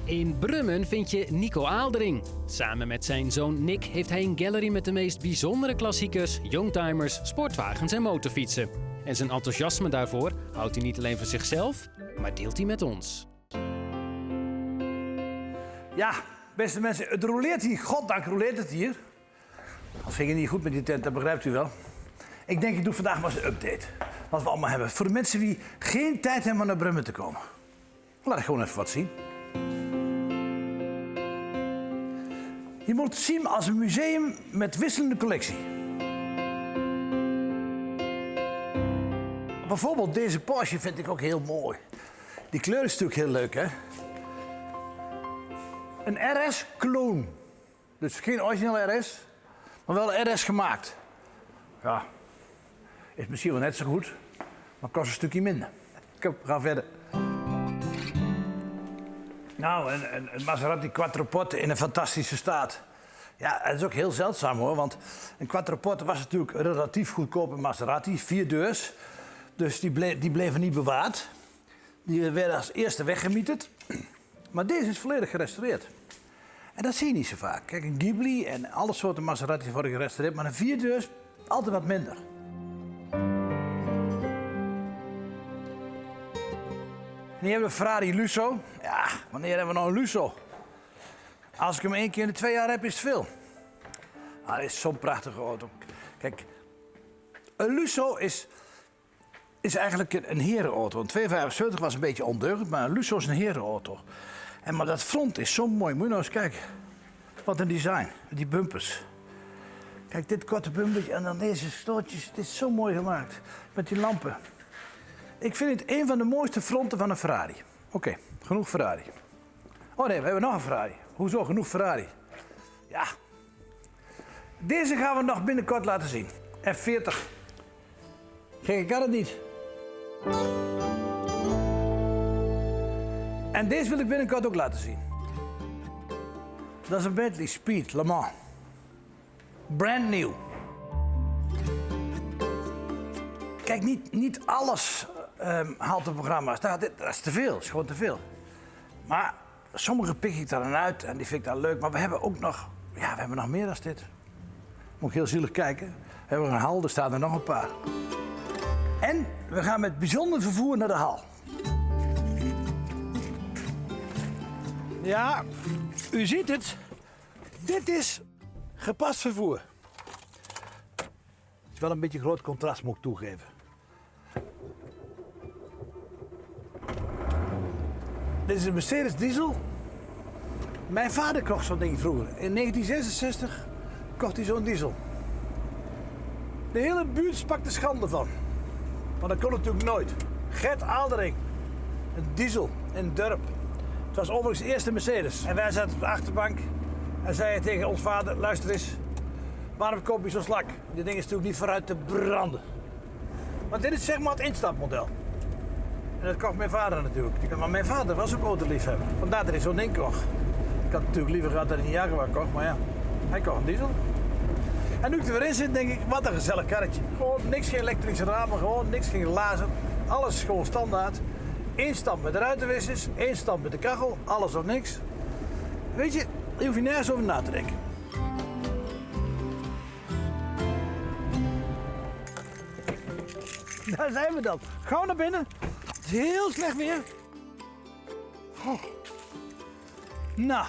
In Brummen vind je Nico Aaldering. Samen met zijn zoon Nick heeft hij een gallery met de meest bijzondere klassiekers, youngtimers, sportwagens en motorfietsen. En zijn enthousiasme daarvoor houdt hij niet alleen voor zichzelf, maar deelt hij met ons. Ja, beste mensen, het roleert hier. Goddank roleert het hier. Als ging het niet goed met die tent, dat begrijpt u wel. Ik denk, ik doe vandaag maar eens een update. Wat we allemaal hebben. Voor de mensen die geen tijd hebben om naar Brummen te komen. Laat ik gewoon even wat zien. Je moet het zien als een museum met wisselende collectie. Bijvoorbeeld deze Porsche vind ik ook heel mooi. Die kleur is natuurlijk heel leuk, hè? Een RS-kloon. Dus geen originele RS, maar wel een RS gemaakt. Ja, is misschien wel net zo goed, maar kost een stukje minder. Kom, we gaan verder. Nou, een Maserati Quattroporte in een fantastische staat. Ja, dat is ook heel zeldzaam hoor, want een Quattroporte was natuurlijk een relatief goedkope Maserati, 4 deurs. Dus die bleven niet bewaard. Die werden als eerste weggemieterd. Maar deze is volledig gerestaureerd. En dat zie je niet zo vaak. Kijk, een Ghibli en alle soorten Maseratis worden gerestaureerd, maar een 4 deurs altijd wat minder. En hier hebben we Ferrari Lusso. Ja, wanneer hebben we nou een Lusso? Als ik hem 1 keer in de 2 jaar heb, is het veel. Ah, dit is zo'n prachtige auto. Kijk, een Lusso is eigenlijk een herenauto. Een 275 was een beetje ondeugend, maar een Lusso is een herenauto. Maar dat front is zo mooi. Moet je nou eens kijken. Wat een design. Die bumpers. Kijk, dit korte bumpertje en dan deze stootjes. Het is zo mooi gemaakt. Met die lampen. Ik vind het een van de mooiste fronten van een Ferrari. Oké, genoeg Ferrari. Oh nee, we hebben nog een Ferrari. Hoezo genoeg Ferrari? Ja. Deze gaan we nog binnenkort laten zien. F40. Kijk, ik kan het niet. En deze wil ik binnenkort ook laten zien. Dat is een Bentley Speed Le Mans. Brand new. Kijk, niet alles haalt de programma's. Dat is te veel, dat is gewoon te veel. Maar sommige pik ik daar dan uit en die vind ik dan leuk. Maar we hebben ook nog, ja, we hebben nog meer dan dit. Moet ik heel zielig kijken. We hebben een hal, er staan er nog een paar. En we gaan met bijzonder vervoer naar de hal. Ja, u ziet het. Dit is gepast vervoer. Het is wel een beetje groot contrast, moet ik toegeven. Dit is een Mercedes diesel. Mijn vader kocht zo'n ding vroeger. In 1966 kocht hij zo'n diesel. De hele buurt sprak de schande van. Maar dat kon natuurlijk nooit. Gert Aaldering. Een diesel in het dorp. Het was overigens de eerste Mercedes. En wij zaten op de achterbank en zeiden tegen ons vader, luister eens, waarom koop je zo'n slak? Dit ding is natuurlijk niet vooruit te branden. Maar dit is zeg maar het instapmodel. En dat kocht mijn vader natuurlijk. Maar mijn vader was ook autoliefhebber. Vandaar dat hij zo'n ding kocht. Ik had natuurlijk liever gehad dat hij een Jaguar kocht, maar ja, hij kocht een diesel. En nu ik er weer in zit, denk ik, wat een gezellig karretje. Gewoon niks, geen elektrische ramen, gewoon niks, geen lazer. Alles is gewoon standaard. 1 stap met de ruitenwissers, 1 stap met de kachel, alles of niks. Weet je, je hoeft je nergens over na te denken. Daar zijn we dan. Gauw naar binnen. Het is heel slecht weer. Oh. Nou.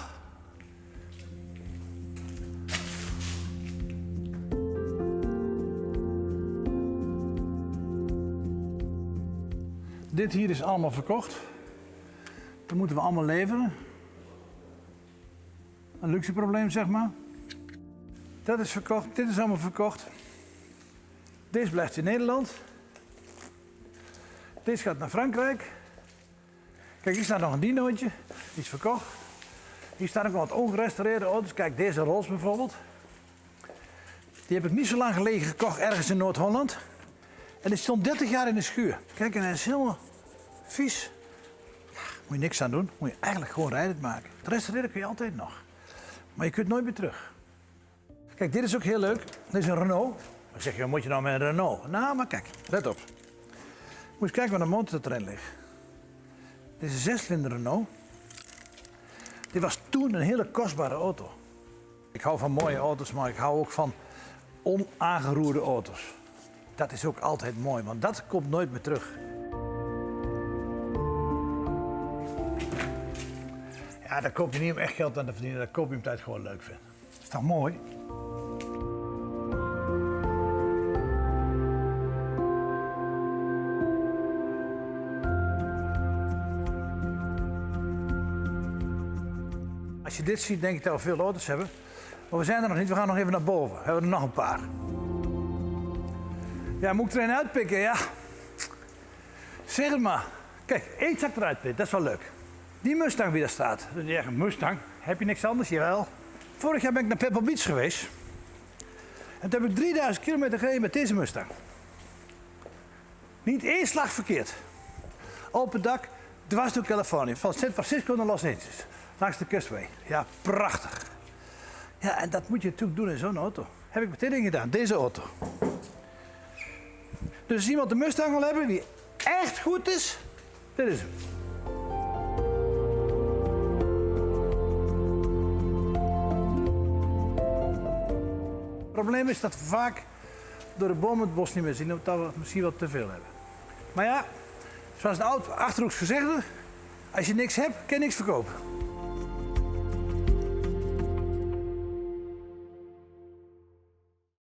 Dit hier is allemaal verkocht. Dat moeten we allemaal leveren. Een luxe probleem, zeg maar. Dat is verkocht, dit is allemaal verkocht. Deze blijft in Nederland. Deze gaat naar Frankrijk. Kijk, hier staat nog een dinootje. Die is verkocht. Hier staan ook nog wat ongerestaureerde auto's. Kijk, deze Rolls bijvoorbeeld. Die heb ik niet zo lang geleden gekocht, ergens in Noord-Holland. En die stond 30 jaar in de schuur. Kijk, en hij is helemaal vies. Ja, moet je niks aan doen. Moet je eigenlijk gewoon rijdend maken. Het restaureren kun je altijd nog. Maar je kunt nooit meer terug. Kijk, dit is ook heel leuk. Dit is een Renault. Dan zeg je, wat moet je nou met een Renault? Nou, maar kijk, let op. Moet eens kijken waar de motor erin ligt. Dit is een 6-cilinder Renault. Dit was toen een hele kostbare auto. Ik hou van mooie auto's, maar ik hou ook van onaangeroerde auto's. Dat is ook altijd mooi, want dat komt nooit meer terug. Ja, daar koop je niet om echt geld aan te verdienen, daar koop je omdat je het gewoon leuk vindt. Is toch mooi? Als je dit ziet, denk ik dat we veel auto's hebben. Maar we zijn er nog niet, we gaan nog even naar boven. We hebben er nog een paar. Ja, moet ik er een uitpikken? Ja. Zeg het maar. Kijk, één zak eruit pikken, dat is wel leuk. Die Mustang wie daar staat. Ja, een Mustang. Heb je niks anders? Jawel. Vorig jaar ben ik naar Pebble Beach geweest. En toen heb ik 3000 kilometer gereden met deze Mustang. Niet één slag verkeerd. Open dak, dwars door Californië. Van San Francisco naar Los Angeles. Langs de Custway. Ja, prachtig. Ja, en dat moet je natuurlijk doen in zo'n auto. Heb ik meteen in gedaan, deze auto. Dus als iemand een Mustang wil hebben die echt goed is, dit is hem. Het probleem is dat we vaak door de bomen het bos niet meer zien, omdat we het misschien wat te veel hebben. Maar ja, zoals een oud Achterhoeks gezegde, als je niks hebt, kan je niks verkopen.